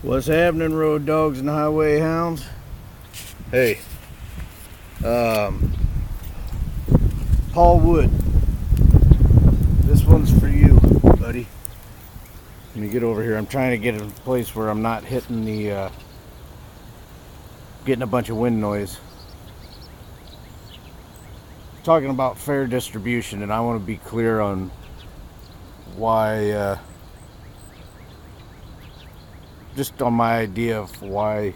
What's happening, road dogs and highway hounds? Hey, Paul Wood, this one's for you, buddy. Let me get over here. I'm trying to get in a place where I'm not hitting the, getting a bunch of wind noise. Talking about fair distribution, and I want to be clear on why, just on my idea of why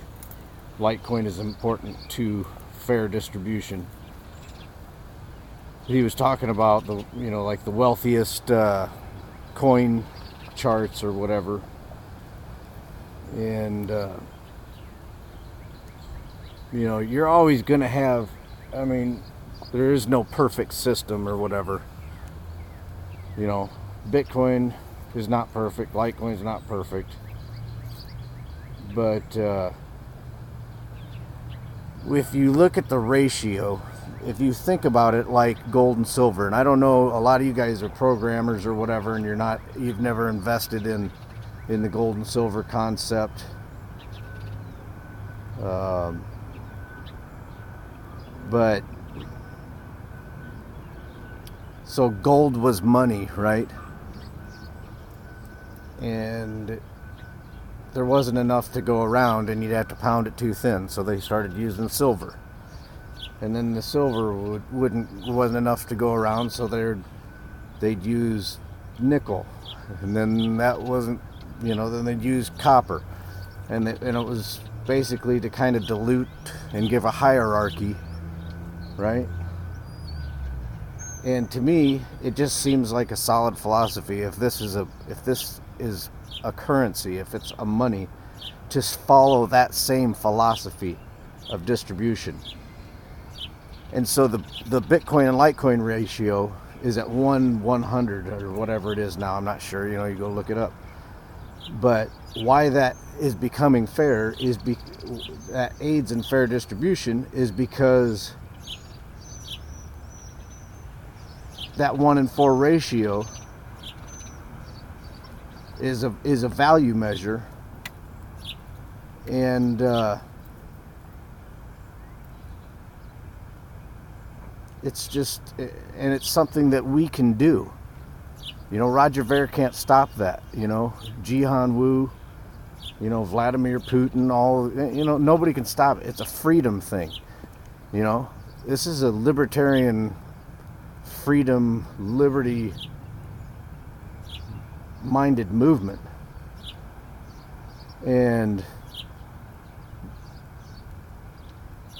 Litecoin is important to fair distribution. He was talking about the, like the wealthiest coin charts or whatever, and you're always going to have, there is no perfect system or whatever. Bitcoin is not perfect, Litecoin is not perfect, but if you look at the ratio, if you think about it like gold and silver, and I don't know, a lot of you guys are programmers or whatever, and you've never invested in the gold and silver concept. But so gold was money, right? And there wasn't enough to go around, and you'd have to pound it too thin, so they started using silver. And then the silver wasn't enough to go around, so they'd use nickel, and then that wasn't, then they'd use copper, and it was basically to kind of dilute and give a hierarchy, right? And to me, it just seems like a solid philosophy. If this is a currency, if it's a money, just follow that same philosophy of distribution. And so the Bitcoin and Litecoin ratio is at 1/100 or whatever it is now. I'm not sure, you go look it up. But why that is becoming fair that aids in fair distribution is because that 1:4 ratio is a value measure, and it's something that we can do. Roger Ver can't stop that. Jihan Wu, Vladimir Putin, nobody can stop it. It's a freedom thing. This is a libertarian, freedom, liberty minded movement. And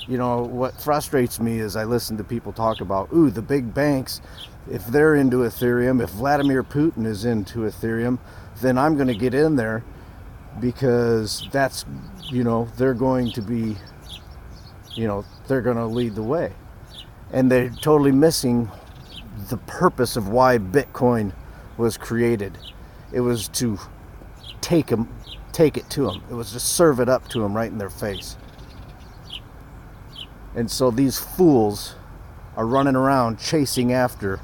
what frustrates me is I listen to people talk about, the big banks, if they're into Ethereum, if Vladimir Putin is into Ethereum, then I'm going to get in there because that's, they're going to be, they're going to lead the way. And they're totally missing the purpose of why Bitcoin was created. It was to take it to them. It was to serve it up to them right in their face. And so these fools are running around chasing after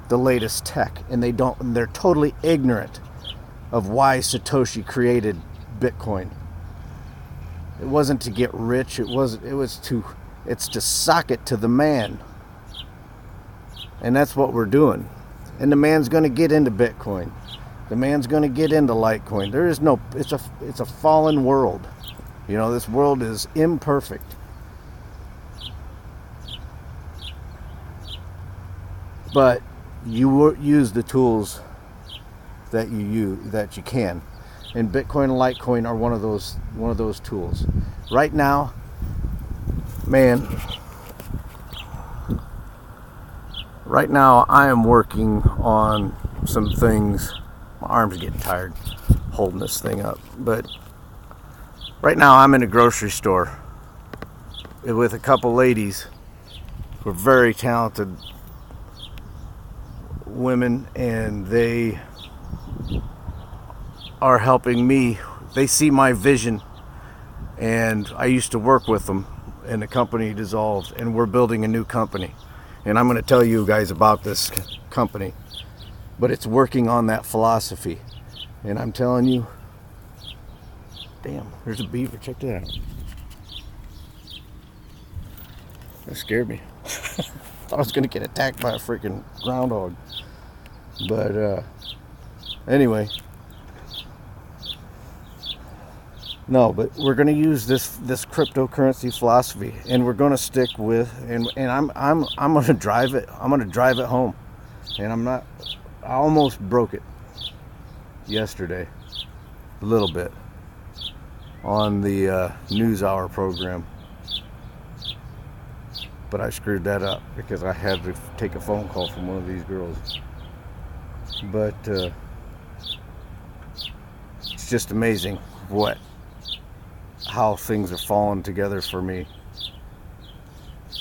the latest tech, and they're totally ignorant of why Satoshi created Bitcoin. It wasn't to get rich, it's to sock it to the man. And that's what we're doing. And the man's going to get into Bitcoin. The man's going to get into Litecoin. There is it's a fallen world. This world is imperfect. But you use the tools that you can, and Bitcoin and Litecoin are one of those tools. Right now, man. Right now, I am working on some things. My arm's getting tired holding this thing up, but right now I'm in a grocery store with a couple ladies who are very talented women, and they are helping me. They see my vision, and I used to work with them, and the company dissolved, and we're building a new company, and I'm going to tell you guys about this company, but it's working on that philosophy. And I'm telling you, Damn, there's a beaver. Check that out. That scared me. Thought I was gonna get attacked by a freaking groundhog. But anyway, no. But we're gonna use this cryptocurrency philosophy, and we're gonna stick with. And I'm gonna drive it. I'm gonna drive it home. And I'm not. I almost broke it yesterday, a little bit, on the news hour program. But I screwed that up because I had to take a phone call from one of these girls. But it's just amazing how things are falling together for me.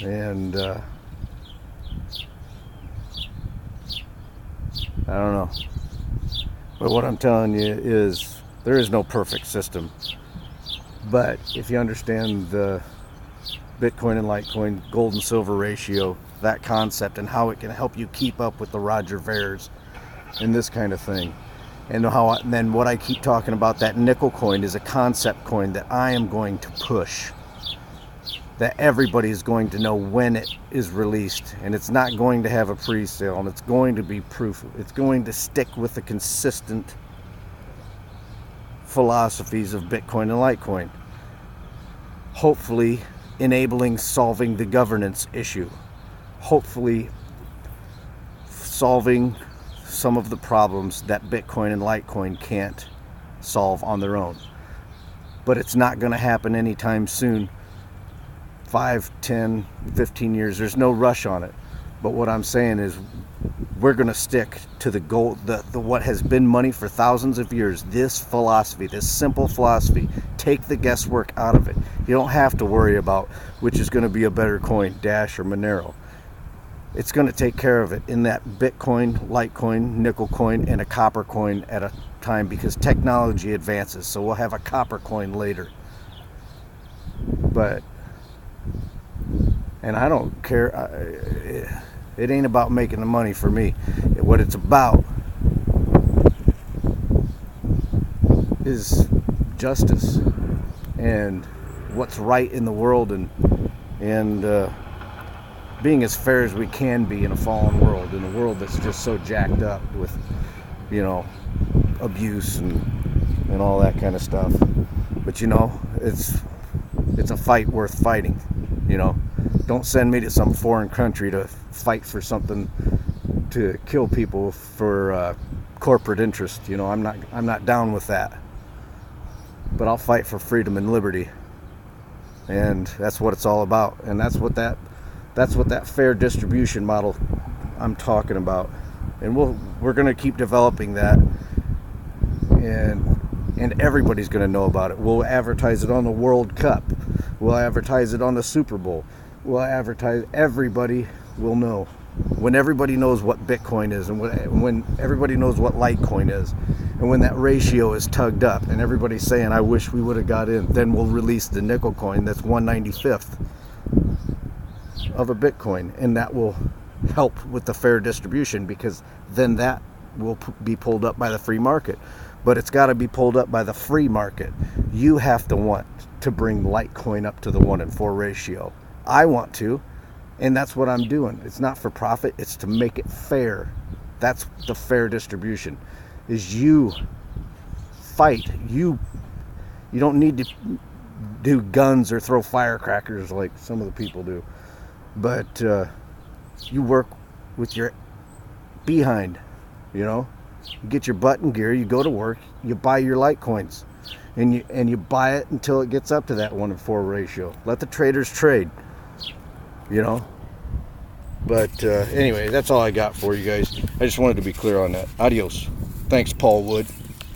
And I don't know. But what I'm telling you is there is no perfect system. But if you understand the Bitcoin and Litecoin gold and silver ratio, that concept, and how it can help you keep up with the Roger Veres and this kind of thing, and then what I keep talking about, that nickel coin is a concept coin that I am going to push, that everybody is going to know when it is released, and it's not going to have a pre-sale, and it's going to be proof. It's going to stick with the consistent philosophies of Bitcoin and Litecoin, hopefully enabling solving the governance issue, hopefully solving some of the problems that Bitcoin and Litecoin can't solve on their own. But it's not going to happen anytime soon. 5, 10, 15 years, there's no rush on it. But what I'm saying is we're going to stick to the goal, the what has been money for thousands of years. This philosophy, this simple philosophy, take the guesswork out of it. You don't have to worry about which is going to be a better coin, Dash or Monero. It's going to take care of it in that Bitcoin, Litecoin, nickel coin, and a copper coin at a time, because technology advances. So we'll have a copper coin later. And I don't care. It ain't about making the money for me. What it's about is justice and what's right in the world, and being as fair as we can be in a fallen world, in a world that's just so jacked up with, abuse and all that kind of stuff. But it's a fight worth fighting. Don't send me to some foreign country to fight for something, to kill people for corporate interest. I'm not down with that. But I'll fight for freedom and liberty, and that's what it's all about. And that's what that fair distribution model I'm talking about. And we're going to keep developing that, and everybody's going to know about it. We'll advertise it on the World Cup. We'll advertise it on the Super Bowl. We'll advertise. Everybody will know. When everybody knows what Bitcoin is, and when everybody knows what Litecoin is, and when that ratio is tugged up, and everybody's saying, I wish we would have got in, then we'll release the nickel coin that's 1/95th of a Bitcoin, and that will help with the fair distribution, because then that will be pulled up by the free market. But it's got to be pulled up by the free market. You have to want to bring Litecoin up to the 1:4 ratio. I want to, and that's what I'm doing. It's not for profit, it's to make it fair. That's the fair distribution, is you fight. You don't need to do guns or throw firecrackers like some of the people do. But you work with your behind, You get your butt in gear, you go to work, you buy your Litecoins, and you buy it until it gets up to that 1:4 ratio. Let the traders trade, But anyway, that's all I got for you guys. I just wanted to be clear on that. Adios. Thanks, Paul Wood.